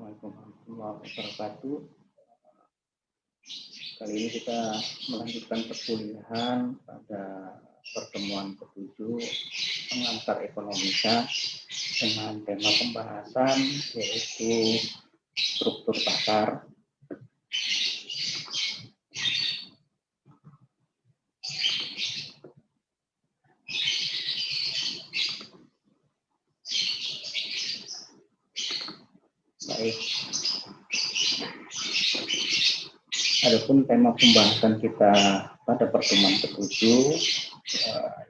Assalamualaikum warahmatullahi wabarakatuh. Kali ini kita melanjutkan perkuliahan pada pertemuan ke-7 pengantar ekonomika dengan tema pembahasan yaitu struktur pasar. Baik. Adapun tema pembahasan kita pada pertemuan ke-7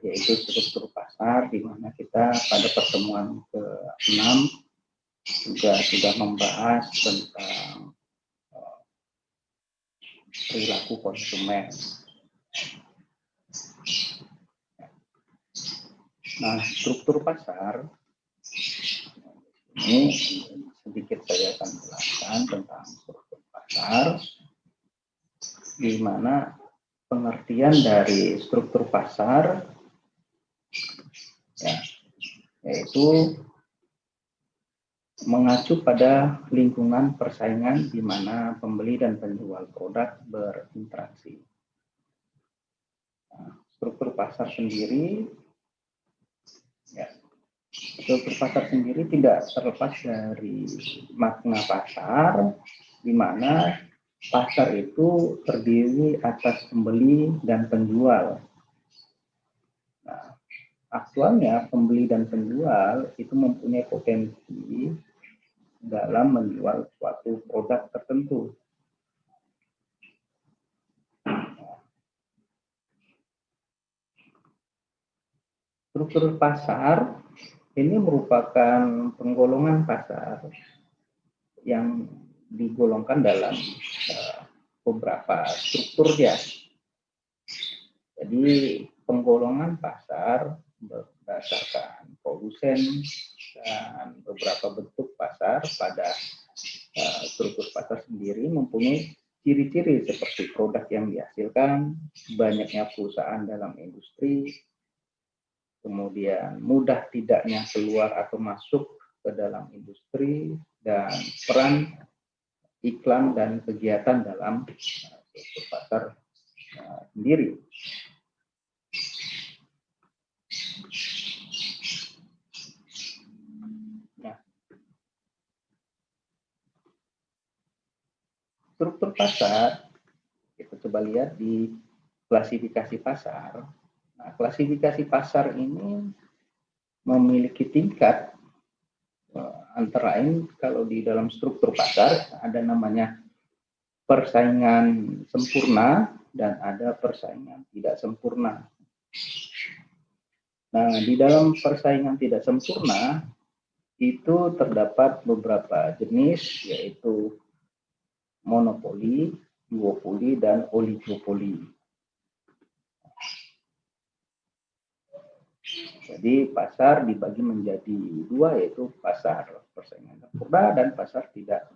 yaitu struktur pasar, di mana kita pada pertemuan ke-6 juga sudah membahas tentang perilaku konsumen. Nah, struktur pasar ini sedikit saya akan jelaskan tentang struktur pasar, di mana pengertian dari struktur pasar yaitu mengacu pada lingkungan persaingan di mana pembeli dan penjual produk berinteraksi. Nah, struktur pasar sendiri tidak terlepas dari makna pasar, di mana pasar itu terdiri atas pembeli dan penjual. Nah, aktualnya pembeli dan penjual itu mempunyai potensi dalam menjual suatu produk tertentu. Struktur pasar ini merupakan penggolongan pasar yang digolongkan dalam beberapa struktur ya. Jadi penggolongan pasar berdasarkan produsen dan beberapa bentuk pasar pada struktur pasar sendiri mempunyai ciri-ciri seperti produk yang dihasilkan, banyaknya perusahaan dalam industri, kemudian mudah tidaknya keluar atau masuk ke dalam industri, dan peran iklan dan kegiatan dalam struktur pasar sendiri. Nah, struktur pasar kita coba lihat di klasifikasi pasar. Nah, klasifikasi pasar ini memiliki tingkat, antara lain kalau di dalam struktur pasar ada namanya persaingan sempurna dan ada persaingan tidak sempurna. Nah, di dalam persaingan tidak sempurna itu terdapat beberapa jenis, yaitu monopoli, duopoli, dan oligopoli. Jadi pasar dibagi menjadi dua, yaitu pasar persaingan sempurna dan pasar tidak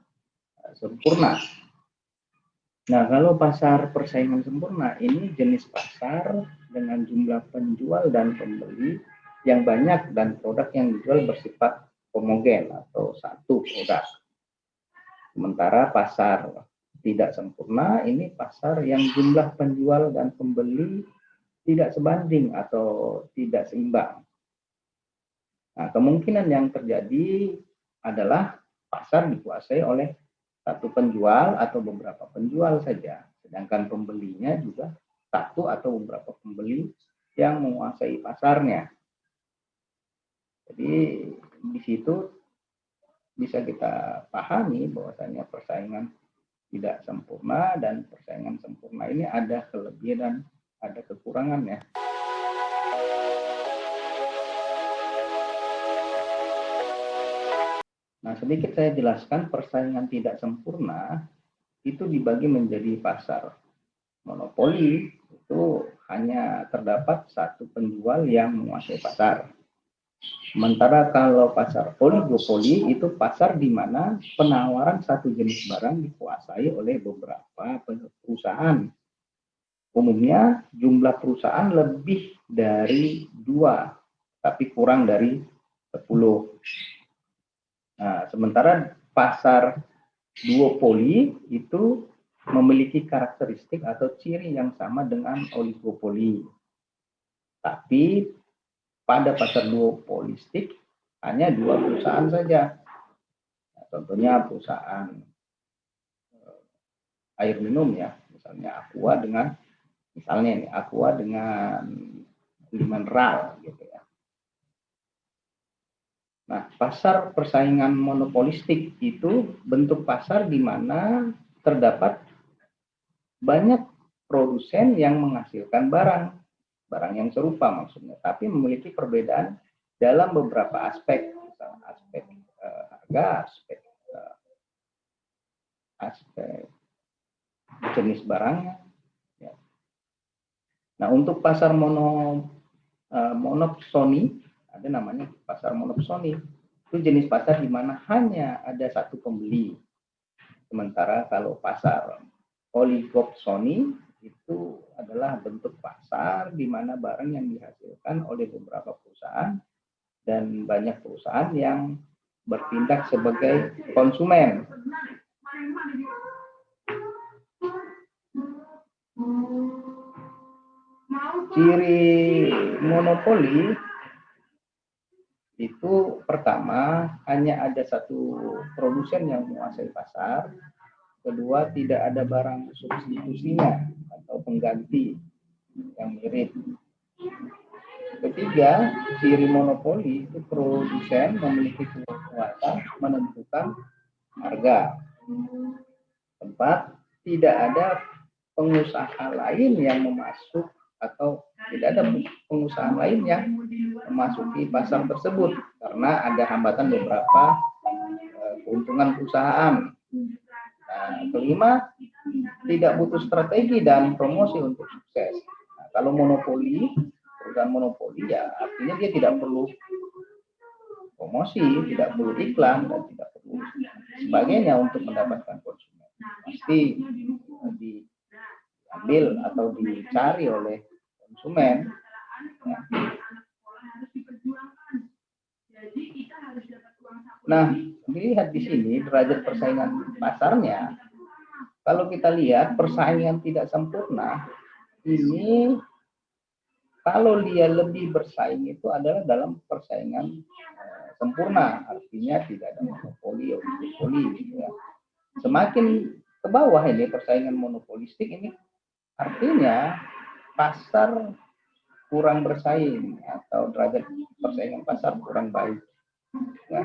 sempurna. Nah, kalau pasar persaingan sempurna ini jenis pasar dengan jumlah penjual dan pembeli yang banyak dan produk yang dijual bersifat homogen atau satu produk. Sementara pasar tidak sempurna ini pasar yang jumlah penjual dan pembeli tidak sebanding atau tidak seimbang. Nah, kemungkinan yang terjadi adalah pasar dikuasai oleh satu penjual atau beberapa penjual saja, sedangkan pembelinya juga satu atau beberapa pembeli yang menguasai pasarnya. Jadi di situ bisa kita pahami bahwasanya persaingan tidak sempurna dan persaingan sempurna ini ada kelebihan dan ada kekurangannya. Nah, sedikit saya jelaskan persaingan tidak sempurna itu dibagi menjadi pasar monopoli, itu hanya terdapat satu penjual yang menguasai pasar. Sementara kalau pasar oligopoli itu pasar di mana penawaran satu jenis barang dikuasai oleh beberapa perusahaan. Umumnya jumlah perusahaan lebih dari 2, tapi kurang dari 10. Nah, sementara pasar duopoli itu memiliki karakteristik atau ciri yang sama dengan oligopoli. Tapi pada pasar duopolistik hanya 2 perusahaan saja. Nah, contohnya perusahaan air minum ya, misalnya Aqua dengan Mineral gitu ya. Nah, pasar persaingan monopolistik itu bentuk pasar di mana terdapat banyak produsen yang menghasilkan barang yang serupa maksudnya, tapi memiliki perbedaan dalam beberapa aspek, misalnya aspek harga, aspek jenis barangnya. Ya. Nah, untuk pasar monopsoni, ada namanya pasar monopsoni. Itu jenis pasar di mana hanya ada satu pembeli. Sementara kalau pasar oligopsoni itu adalah bentuk pasar di mana barang yang dihasilkan oleh beberapa perusahaan dan banyak perusahaan yang bertindak sebagai konsumen. Ciri monopoli itu pertama hanya ada satu produsen yang menguasai pasar, kedua tidak ada barang substitusinya atau pengganti yang mirip, ketiga ciri monopoli itu produsen memiliki kekuatan menentukan harga, keempat tidak ada pengusaha lain yang masuk atau tidak ada pengusaha lain yang memasuki pasar tersebut karena ada hambatan beberapa keuntungan perusahaan. Nah, kelima, tidak butuh strategi dan promosi untuk sukses. Nah, kalau monopoli, perusahaan monopoli ya artinya dia tidak perlu promosi, tidak perlu iklan, dan tidak perlu sebagainya untuk mendapatkan konsumen. Pasti diambil atau dicari oleh konsumen. Nah, dilihat di sini derajat persaingan pasarnya. Kalau kita lihat persaingan tidak sempurna, ini kalau dia lebih bersaing itu adalah dalam persaingan sempurna, artinya tidak ada monopoli, oligopoli gitu ya. Semakin ke bawah ini persaingan monopolistik ini artinya pasar kurang bersaing atau derajat persaingan pasar kurang baik. Ya.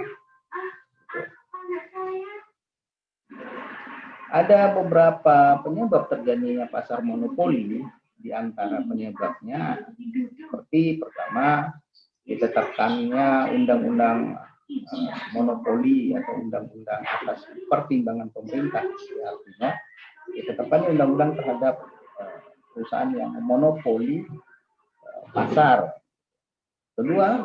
Ada beberapa penyebab terjadinya pasar monopoli. Di antara penyebabnya seperti pertama ditetapkannya undang-undang monopoli atau undang-undang atas pertimbangan pemerintah. Artinya ditetapkannya undang-undang terhadap perusahaan yang memonopoli pasar. Kedua,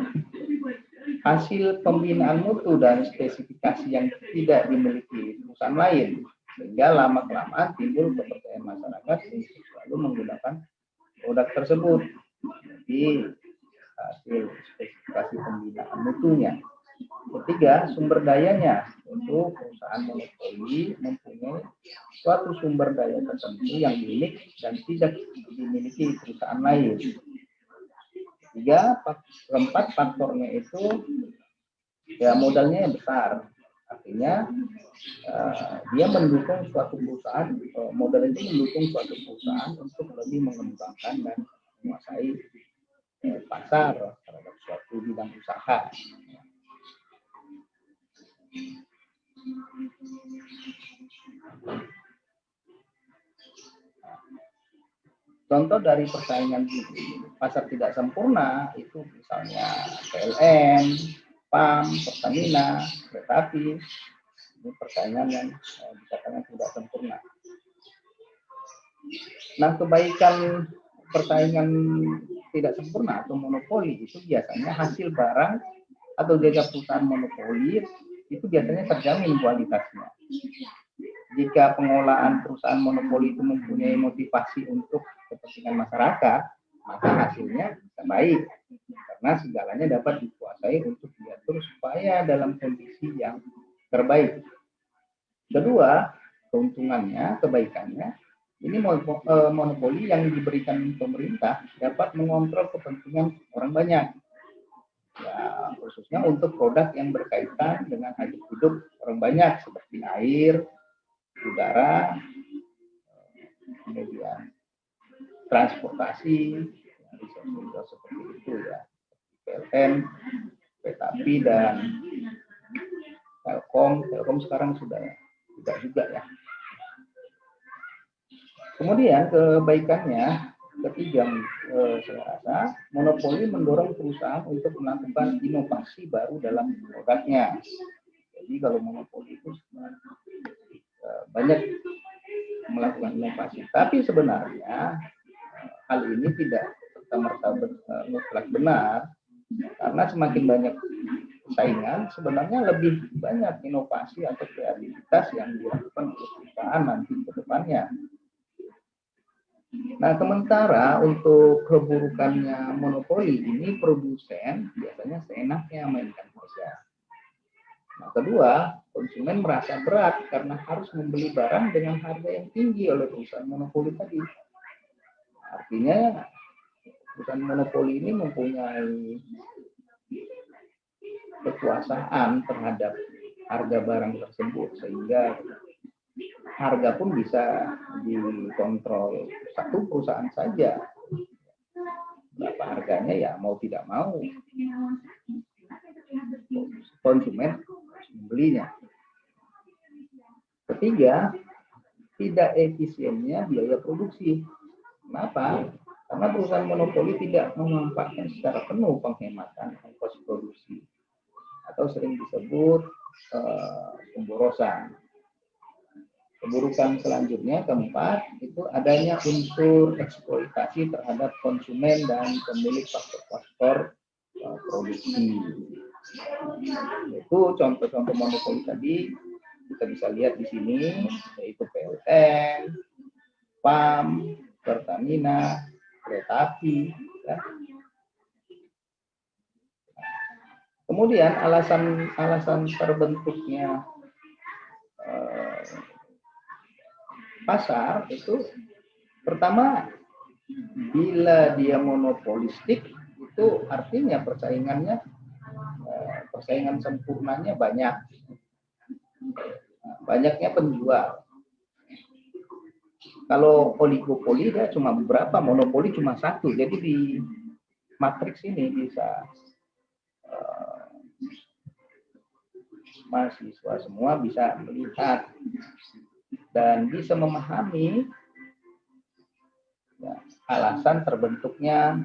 hasil pembinaan mutu dan spesifikasi yang tidak dimiliki perusahaan lain, sehingga lama-kelamaan timbul kepercayaan masyarakat untuk selalu menggunakan produk tersebut. Jadi hasil spesifikasi pembinaan mutunya. Ketiga, sumber dayanya. Untuk perusahaan monopoli mempunyai suatu sumber daya tertentu yang milik dan tidak dimiliki perusahaan lain. Keempat, faktornya itu ya modalnya besar. Artinya dia mendukung suatu perusahaan, modal itu mendukung suatu perusahaan untuk lebih mengembangkan dan menguasai pasar terhadap suatu bidang usaha. Contoh dari persaingan pasar tidak sempurna itu misalnya PLN, PAM, Pertamina, kereta api. Ini persaingan yang dikatakan tidak sempurna. Nah, kebaikan persaingan tidak sempurna atau monopoli itu biasanya hasil barang atau jasa perusahaan monopoli itu biasanya terjamin kualitasnya. Jika pengolahan perusahaan monopoli itu mempunyai motivasi untuk kepentingan masyarakat, maka hasilnya bisa baik karena segalanya dapat dikuasai untuk diatur supaya dalam kondisi yang terbaik. Kedua, keuntungannya, kebaikannya, ini monopoli yang diberikan pemerintah dapat mengontrol kepentingan orang banyak. Ya, khususnya untuk produk yang berkaitan dengan hajat hidup orang banyak seperti air, udara, kemudian transportasi, resource seperti itu ya, PLN, kereta api dan Telkom sekarang sudah juga ya. Kemudian kebaikannya ketiga, saya rasa monopoli mendorong perusahaan untuk melakukan inovasi baru dalam produknya. Jadi kalau monopoli itu banyak melakukan inovasi, tapi sebenarnya hal ini tidak serta-merta mutlak benar, karena semakin banyak saingan sebenarnya lebih banyak inovasi atau kreativitas yang dilakukan oleh perusahaan nanti ke depannya. Nah, sementara untuk keburukannya monopoli ini, produsen biasanya seenaknya mainkan harga. Nah, kedua, konsumen merasa berat karena harus membeli barang dengan harga yang tinggi oleh perusahaan monopoli tadi. Artinya, perusahaan monopoli ini mempunyai kekuasaan terhadap harga barang tersebut, sehingga harga pun bisa dikontrol satu perusahaan saja. Berapa harganya ya mau tidak mau konsumen membelinya. Ketiga, tidak efisiennya biaya produksi. Kenapa? Karena perusahaan monopoli tidak memanfaatkan secara penuh penghematan ongkos produksi atau sering disebut pemborosan. Keburukan selanjutnya, keempat, itu adanya unsur eksploitasi terhadap konsumen dan pemilik faktor-faktor produksi. Itu contoh-contoh monopoli tadi kita bisa lihat di sini, yaitu PLN, PAM, Pertamina, kereta api. Ya. Kemudian alasan terbentuknya pasar itu, pertama, bila dia monopolistik itu artinya persaingan sempurnanya banyak, banyaknya penjual. Kalau oligopoli dia cuma beberapa, monopoli cuma satu. Jadi di matriks ini bisa mahasiswa semua bisa melihat dan bisa memahami ya, alasan terbentuknya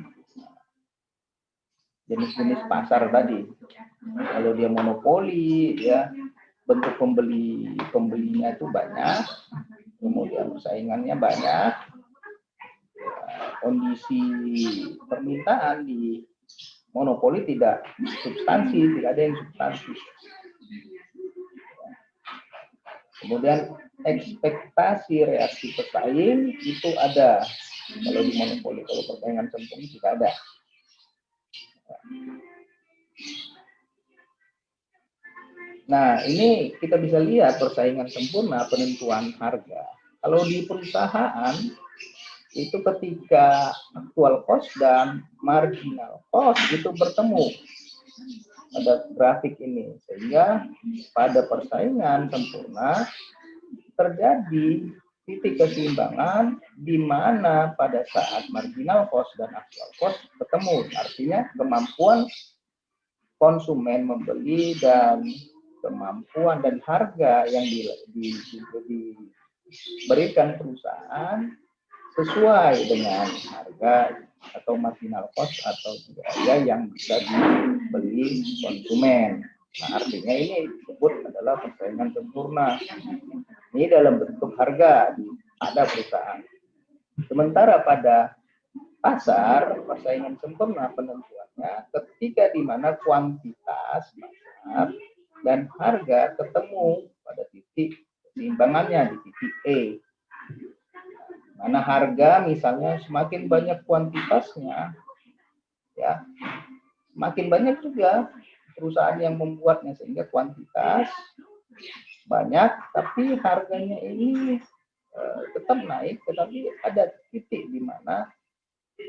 jenis-jenis pasar tadi. Kalau dia monopoli, ya bentuk pembelinya itu banyak, kemudian persaingannya banyak, kondisi permintaan di monopoli tidak substansi, tidak ada yang substansi. Kemudian ekspektasi reaksi pesaing itu ada kalau di monopoli, kalau persaingan sempurna tidak ada. Nah, ini kita bisa lihat persaingan sempurna penentuan harga. Kalau di perusahaan itu ketika actual cost dan marginal cost itu bertemu. Ada grafik ini, sehingga pada persaingan sempurna terjadi titik keseimbangan di mana pada saat marginal cost dan actual cost ketemu. Artinya kemampuan konsumen membeli dan kemampuan dan harga yang diberikan perusahaan sesuai dengan harga atau marginal cost atau biaya yang bisa dibeli konsumen. Nah, artinya ini disebut adalah persaingan sempurna. Ini dalam bentuk harga pada perusahaan. Sementara pada pasar, persaingan sempurna penentuannya ketika di mana kuantitas pasar dan harga ketemu pada titik keseimbangannya di titik E. Mana harga misalnya semakin banyak kuantitasnya, ya semakin banyak juga perusahaan yang membuatnya, sehingga kuantitas banyak, tapi harganya ini tetap naik, tetapi ada titik di mana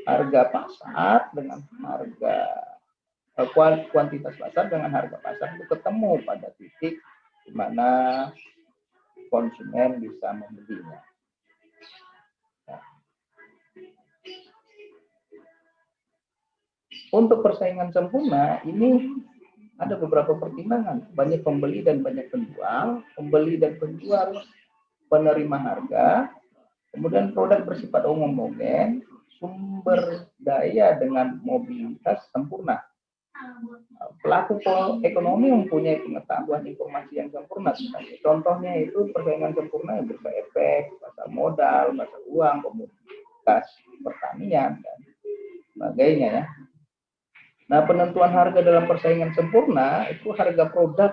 harga pasar dengan harga kuantitas pasar dengan harga pasar itu ketemu pada titik di mana konsumen bisa membelinya. Nah, untuk persaingan sempurna ini ada beberapa pertimbangan, banyak pembeli dan banyak penjual, pembeli dan penjual penerima harga, kemudian produk bersifat homogen, sumber daya dengan mobilitas sempurna. Pelaku ekonomi mempunyai pengetahuan informasi yang sempurna. Contohnya itu persaingan sempurna yang bursa efek, pasar modal, pasar uang, komoditas pertanian, dan sebagainya ya. Nah, penentuan harga dalam persaingan sempurna itu harga produk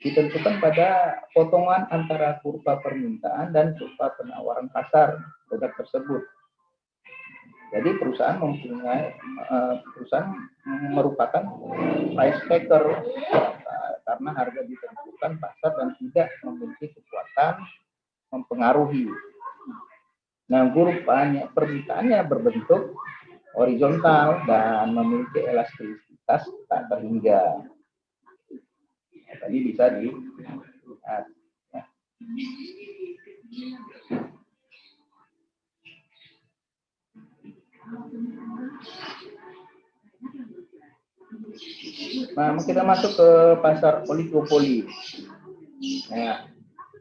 ditentukan pada potongan antara kurva permintaan dan kurva penawaran pasar produk tersebut. Jadi perusahaan merupakan price taker karena harga ditentukan pasar dan tidak memiliki kekuatan mempengaruhi. Nah, kurvanya permintaannya berbentuk horizontal dan memiliki elastisitas tak terhingga. Nah, tadi bisa dilihat. Ya. Nah, kita masuk ke pasar oligopoli. Nah,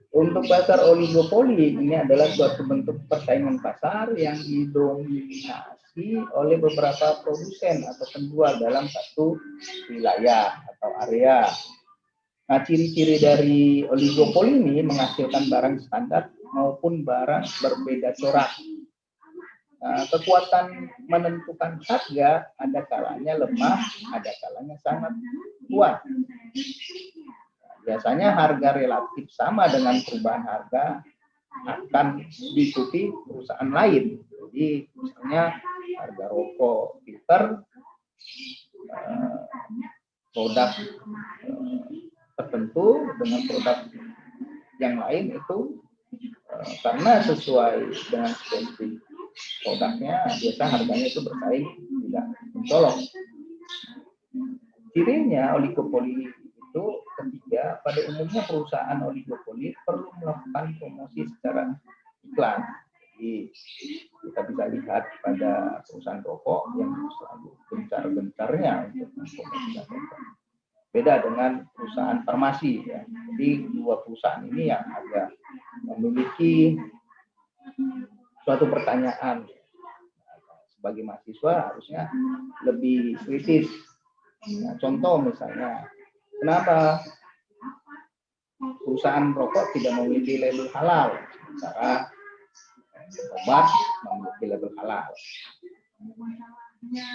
untuk pasar oligopoli ini adalah suatu bentuk persaingan pasar yang didominasi oleh beberapa produsen atau penjual dalam satu wilayah atau area. Nah, ciri-ciri dari oligopoli ini menghasilkan barang standar maupun barang berbeda corak. Nah, kekuatan menentukan harga ada kalanya lemah, ada kalanya sangat kuat. Biasanya harga relatif sama dengan perubahan harga akan diikuti perusahaan lain. Jadi misalnya harga rokok filter produk tertentu dengan produk yang lain itu karena sesuai dengan spesifik produknya biasa harganya itu bersaing tidak mencolok. Cirinya oligopoli itu ketiga, pada umumnya perusahaan oligopoli perlu melakukan promosi secara iklan. Jadi kita bisa lihat pada perusahaan rokok yang selalu gencar-gencarnya untuk mempromosikan rokok. Beda dengan perusahaan farmasi ya. Jadi dua perusahaan ini yang agak memiliki suatu pertanyaan. Sebagai mahasiswa harusnya lebih kritis. Nah, contoh misalnya, kenapa perusahaan rokok tidak memiliki label halal, sementara obat memiliki label halal.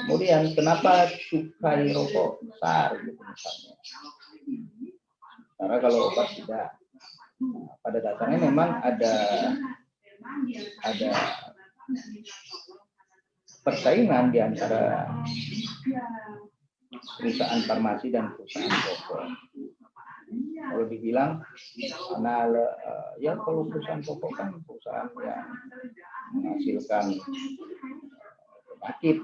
Kemudian kenapa cukai rokok besar gitu misalnya, karena kalau obat tidak. Pada dasarnya memang ada persaingan di antara perusahaan farmasi dan perusahaan rokok. Kalau dibilang karena ya kalau perusahaan rokok kan perusahaan yang menghasilkan penyakit,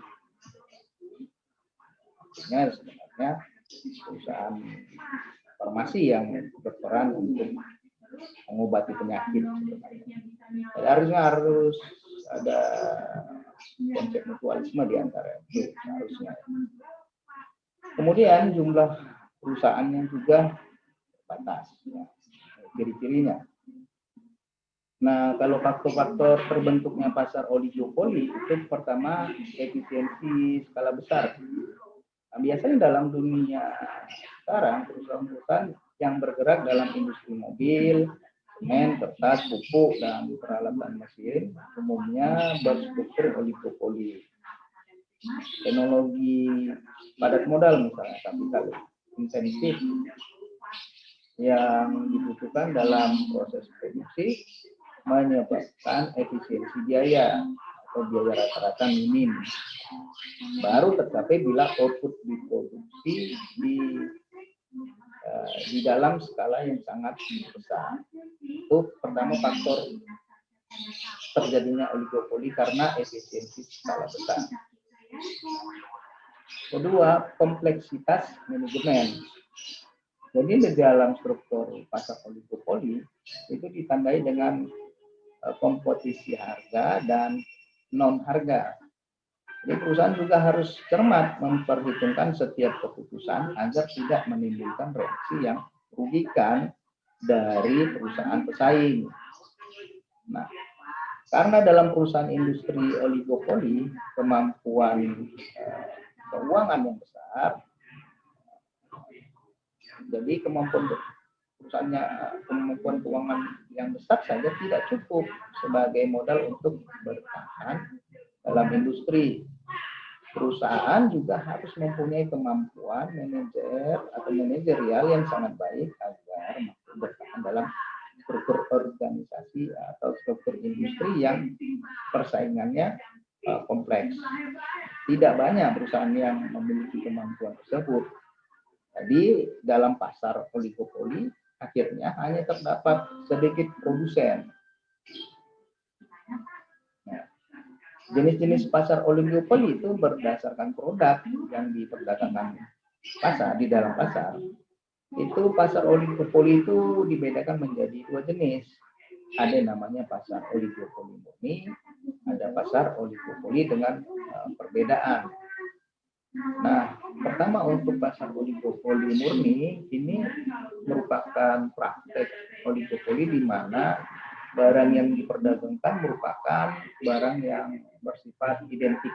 artinya sebenarnya perusahaan farmasi yang berperan untuk mengobati penyakit sebenarnya. Harusnya harus ada konsep mutualisme di antara itu harusnya. Kemudian jumlah perusahaannya juga terbatas, ya, ciri-cirinya. Nah, kalau faktor-faktor terbentuknya pasar oligopoli itu pertama efisiensi skala besar. Nah, biasanya dalam dunia sekarang perusahaan-perusahaan yang bergerak dalam industri mobil, semen, kertas, pupuk, dan peralatan mesin umumnya berstruktur oligopoli. Teknologi padat modal misalnya kapital intensif yang dibutuhkan dalam proses produksi menyebabkan efisiensi biaya atau biaya rata-rata minim baru tercapai bila output diproduksi di dalam skala yang sangat besar. Itu pertama faktor terjadinya oligopoli karena efisiensi skala besar. Kedua, kompleksitas manajemen. Jadi di dalam struktur pasar oligopoli itu ditandai dengan komposisi harga dan non harga. Jadi perusahaan juga harus cermat memperhitungkan setiap keputusan agar tidak menimbulkan reaksi yang merugikan dari perusahaan pesaing. Nah, karena dalam perusahaan industri oligopoli kemampuan keuangan yang besar, jadi kemampuan keuangan yang besar saja tidak cukup sebagai modal untuk bertahan dalam industri. Perusahaan juga harus mempunyai kemampuan manajerial yang sangat baik agar mampu bertahan dalam struktur organisasi atau struktur industri yang persaingannya kompleks. Tidak banyak perusahaan yang memiliki kemampuan tersebut. Jadi dalam pasar oligopoli akhirnya hanya terdapat sedikit produsen. Jenis-jenis pasar oligopoli itu berdasarkan produk yang diperdagangkan di dalam pasar. Itu pasar oligopoli itu dibedakan menjadi dua jenis. Ada yang namanya pasar oligopoli murni, ada pasar oligopoli dengan perbedaan. Nah, pertama untuk pasar oligopoli murni ini merupakan praktek oligopoli di mana barang yang diperdagangkan merupakan barang yang bersifat identik.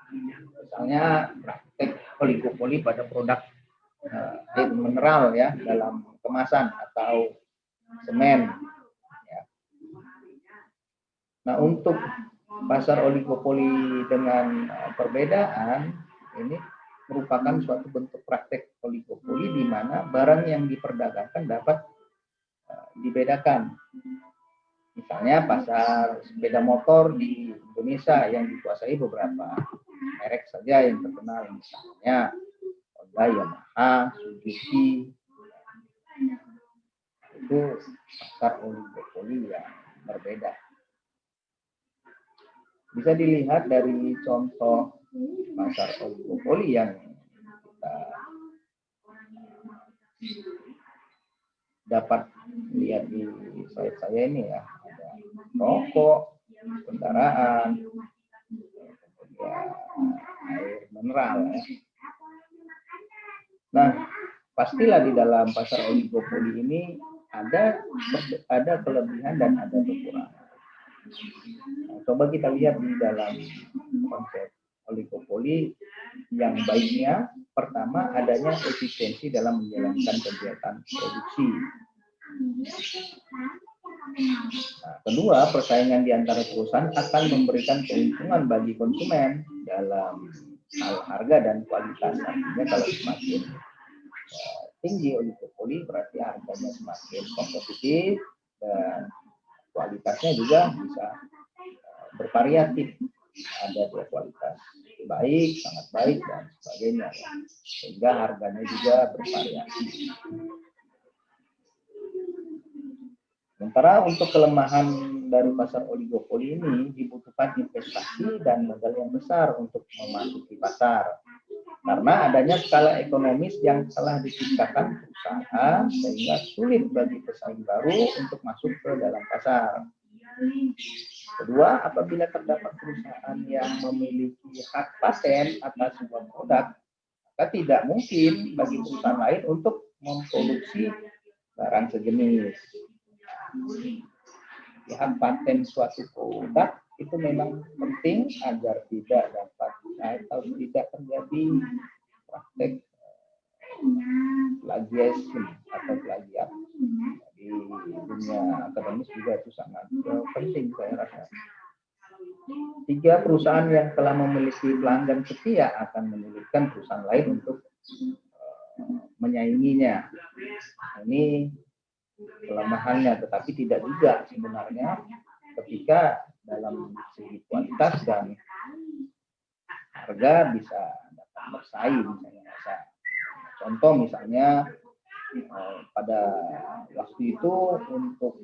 Misalnya praktek oligopoli pada produk air mineral ya dalam kemasan atau semen. Ya. Nah, untuk pasar oligopoli dengan perbedaan ini merupakan suatu bentuk praktek oligopoli di mana barang yang diperdagangkan dapat dibedakan. Misalnya pasar sepeda motor di Indonesia yang dikuasai beberapa merek saja yang terkenal, misalnya Honda, Yamaha, Suzuki. Itu pasar oligopoli yang berbeda. Bisa dilihat dari contoh pasar oligopoli yang kita dapat lihat di slide saya ini ya. Ada rokok, kendaraan, kemudian air mineral ya. Nah, pastilah di dalam pasar oligopoli ini ada kelebihan dan ada kekurangan. Nah, coba kita lihat di dalam konsep oligopoli yang baiknya, pertama adanya efisiensi dalam menjalankan kegiatan produksi. Nah, kedua, persaingan di antara perusahaan akan memberikan keuntungan bagi konsumen dalam hal harga dan kualitas. Artinya kalau semakin tinggi oligopoli berarti harganya semakin kompetitif dan kualitasnya juga bisa bervariatif. Ada kualitas baik, sangat baik dan sebagainya. Sehingga harganya juga bervariasi. Sementara untuk kelemahan dari pasar oligopoli ini dibutuhkan investasi dan modal yang besar untuk memasuki pasar. Karena adanya skala ekonomis yang telah diciptakan perusahaan sehingga sulit bagi pesaing baru untuk masuk ke dalam pasar. Kedua, apabila terdapat perusahaan yang memiliki hak paten atas sebuah produk, maka tidak mungkin bagi perusahaan lain untuk memproduksi barang sejenis. Hak paten suatu produk itu memang penting agar tidak dapat atau tidak terjadi praktek plagiarisme atau plagiat. Di dunia akademis juga itu sangat penting saya rasa. Tiga, perusahaan yang telah memiliki pelanggan setia akan menyulitkan perusahaan lain untuk menyainginya. Ini kelemahannya, tetapi tidak juga sebenarnya ketika dalam segi kualitas dan harga bisa dapat bersaing. Contoh misalnya pada waktu itu untuk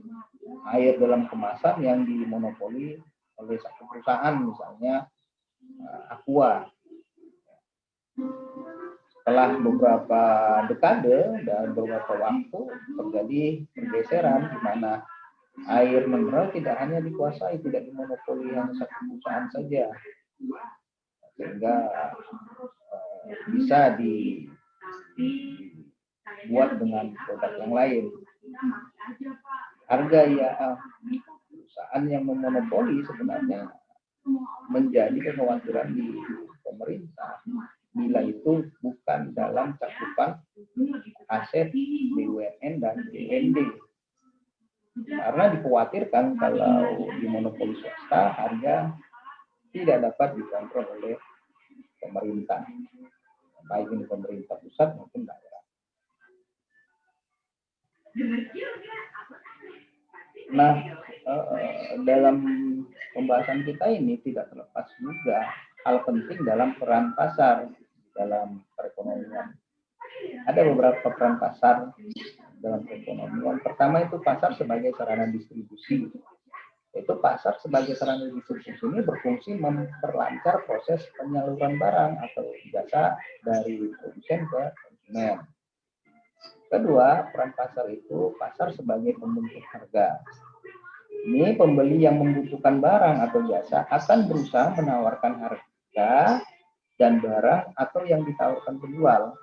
air dalam kemasan yang dimonopoli oleh satu perusahaan, misalnya Aqua. Setelah beberapa dekade dan beberapa waktu terjadi pergeseran di mana air mineral tidak hanya dikuasai, tidak dimonopoli hanya satu perusahaan saja, sehingga bisa dibuat dengan produk yang lain. Harga ya perusahaan yang memonopoli sebenarnya menjadi kekhawatiran di pemerintah bila itu bukan dalam cakupan aset BUMN dan BUMD. Karena dikhawatirkan kalau dimonopoli swasta, harga tidak dapat dikontrol oleh pemerintah, baik ini pemerintah pusat maupun daerah. Nah, dalam pembahasan kita ini tidak terlepas juga hal penting dalam peran pasar dalam perekonomian. Ada beberapa peran pasar dalam perekonomian. Pertama itu pasar sebagai sarana distribusi. Itu pasar sebagai sarana distribusi ini berfungsi memperlancar proses penyaluran barang atau jasa dari produsen ke konsumen. Kedua, peran pasar itu pasar sebagai pembentuk harga. Ini pembeli yang membutuhkan barang atau jasa akan berusaha menawarkan harga dan barang atau yang ditawarkan penjual.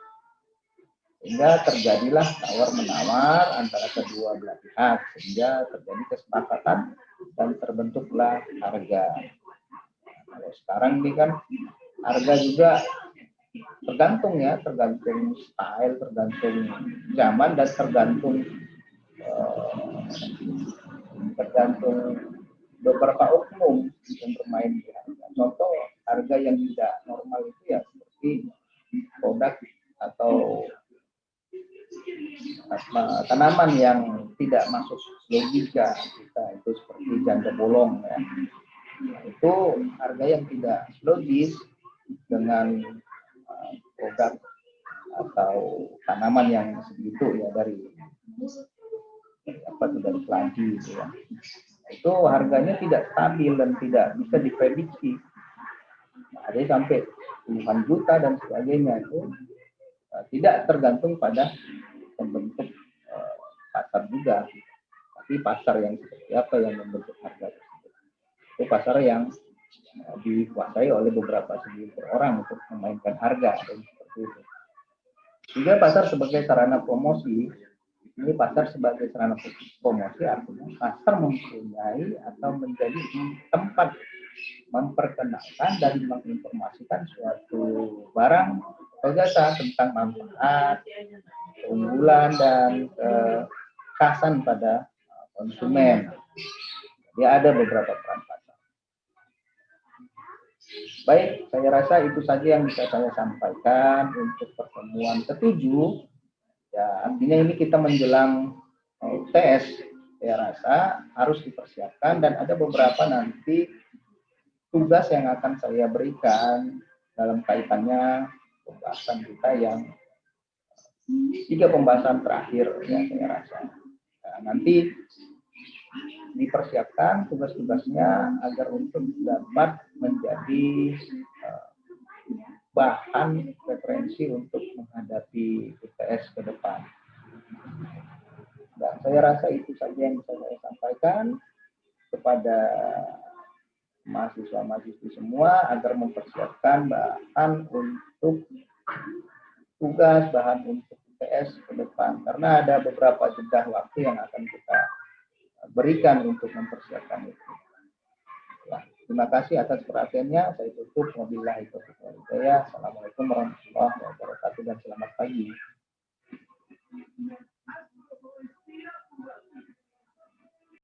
Sehingga terjadilah tawar-menawar antara kedua belah pihak, sehingga terjadi kesepakatan dan terbentuklah harga. Kalau sekarang ini kan harga juga tergantung style, tergantung zaman, dan tergantung beberapa oknum yang bermain di harga. Contoh harga yang tidak normal itu ya seperti produk atau tanaman yang tidak masuk logika kita, itu seperti janda bolong ya. Nah, itu harga yang tidak logis dengan produk atau tanaman yang segitu ya dari keladi gitu ya. Itu harganya tidak stabil dan tidak bisa diprediksi. Nah, ada sampai puluhan juta dan sebagainya, itu tidak tergantung pada pembentuk pasar juga, tapi pasar yang seperti apa yang membentuk harga tersebut. Itu pasar yang dikuasai oleh beberapa segelintir orang untuk memainkan harga dan seperti itu. Juga pasar sebagai sarana promosi. Ini pasar sebagai sarana promosi artinya pasar mempunyai atau menjadi tempat memperkenalkan dan menginformasikan suatu barang atau jasa tentang manfaat, keunggulan, dan kekhasan pada konsumen. Jadi ada beberapa peran pasar. Baik, saya rasa itu saja yang bisa saya sampaikan untuk pertemuan ke-7. Ya, artinya ini kita menjelang tes, saya rasa harus dipersiapkan, dan ada beberapa nanti tugas yang akan saya berikan dalam kaitannya pembahasan kita yang 3 pembahasan terakhir ya, saya rasa. Nah, nanti dipersiapkan tugas-tugasnya agar untuk dapat menjadi bahan referensi untuk menghadapi UTS ke depan. Dan saya rasa itu saja yang bisa saya sampaikan kepada mahasiswa-mahasiswi semua agar mempersiapkan bahan untuk tugas, bahan untuk UTS ke depan, karena ada beberapa jeda waktu yang akan kita berikan untuk mempersiapkan itu. Ya, terima kasih atas perhatiannya. Saya tutup. Wabillahi taufiq wal hidayah. Assalamualaikum warahmatullahi wabarakatuh dan selamat pagi.